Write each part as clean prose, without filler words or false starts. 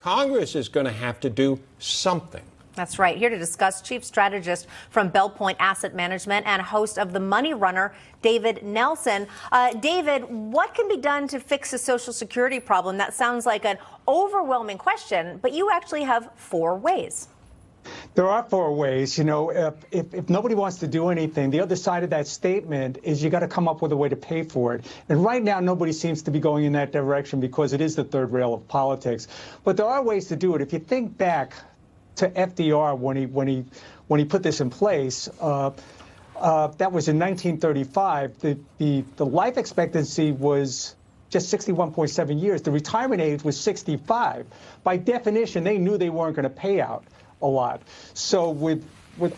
Congress is going to have to do something. That's right. Here to discuss, chief strategist from Bell Point Asset Management and host of The Money Runner, David Nelson. David, what can be done to fix the Social Security problem? That sounds like an overwhelming question, but you actually have 4 ways. There are 4 ways. You know, if nobody wants to do anything, the other side of that statement is you got to come up with a way to pay for it. And right now, nobody seems to be going in that direction because it is the third rail of politics. But there are ways to do it. If you think back to FDR when he put this in place, that was in 1935. The life expectancy was just 61.7 years. The retirement age was 65. By definition, they knew they weren't going to pay out a lot. So with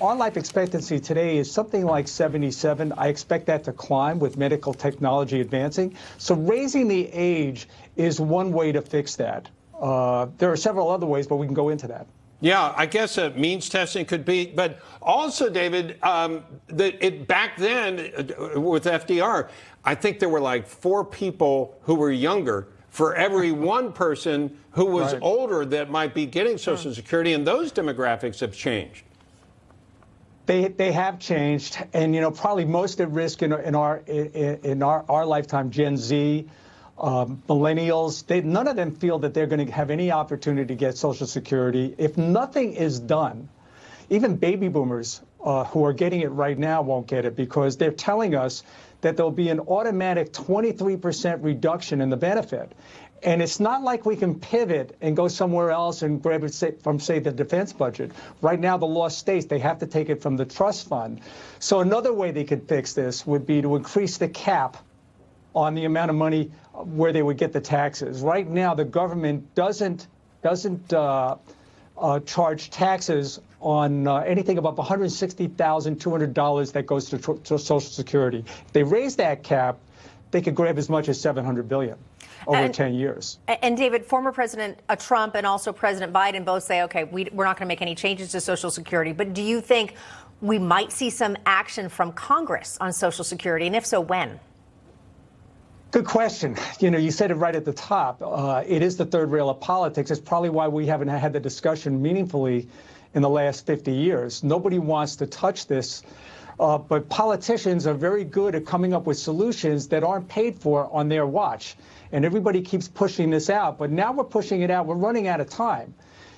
our life expectancy today is something like 77. I expect that to climb with medical technology advancing. So raising the age is one way to fix that. There are several other ways, but we can go into that. Yeah, I guess means testing could be, but also, David, back then with FDR, I think there were like 4 people who were younger for every one person who was older that might be getting Social Security, and those demographics have changed. They have changed, and you know, probably most at risk in our lifetime, Gen Z. Millennials, none of them feel that they're going to have any opportunity to get Social Security. If nothing is done, even baby boomers who are getting it right now won't get it because they're telling us that there'll be an automatic 23% reduction in the benefit. And it's not like we can pivot and go somewhere else and grab it from, say, the defense budget. Right now, the law states they have to take it from the trust fund. So another way they could fix this would be to increase the cap on the amount of money where they would get the taxes. Right now, the government doesn't charge taxes on anything above $160,200 that goes to Social Security. If they raise that cap, they could grab as much as $700 billion over 10 years. And David, former President Trump and also President Biden both say, okay, we're not going to make any changes to Social Security. But do you think we might see some action from Congress on Social Security? And if so, when? Good question. You know, you said it right at the top. It is the third rail of politics. It's probably why we haven't had the discussion meaningfully in the last 50 years. Nobody wants to touch this, but politicians are very good at coming up with solutions that aren't paid for on their watch. And everybody keeps pushing this out, but now we're pushing it out. We're running out of time.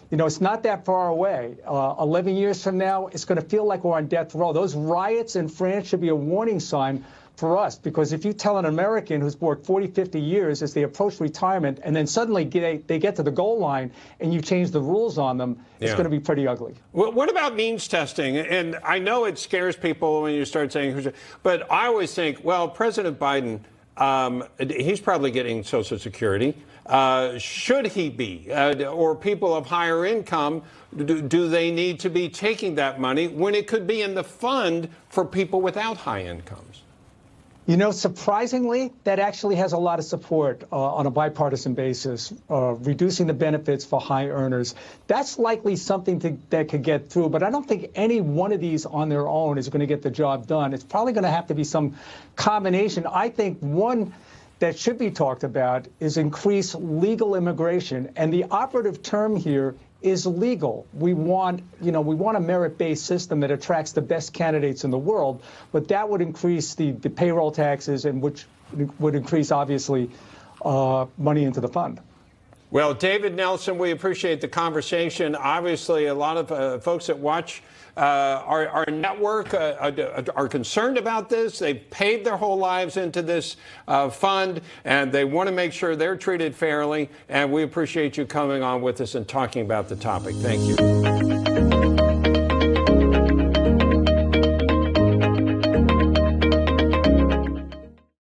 You know, it's not that far away. 11 years from now, it's going to feel like we're on death row. Those riots in France should be a warning sign for us, because if you tell an American who's worked 40, 50 years as they approach retirement and then suddenly they get to the goal line and you change the rules on them, it's going to be pretty ugly. Well, what about means testing? And I know it scares people when you start saying, but I always think, well, President Biden, he's probably getting Social Security. Should he be? Or people of higher income, do they need to be taking that money when it could be in the fund for people without high incomes? You know, surprisingly, that actually has a lot of support on a bipartisan basis, reducing the benefits for high earners. That's likely something that could get through, but I don't think any one of these on their own is going to get the job done. It's probably going to have to be some combination. I think one that should be talked about is increase legal immigration. And the operative term here is legal. We want a merit-based system that attracts the best candidates in the world, but that would increase the payroll taxes, and which would increase, obviously, money into the fund. Well, David Nelson, we appreciate the conversation. Obviously, a lot of folks that watch our network are concerned about this. They've paid their whole lives into this fund, and they want to make sure they're treated fairly. And we appreciate you coming on with us and talking about the topic. Thank you.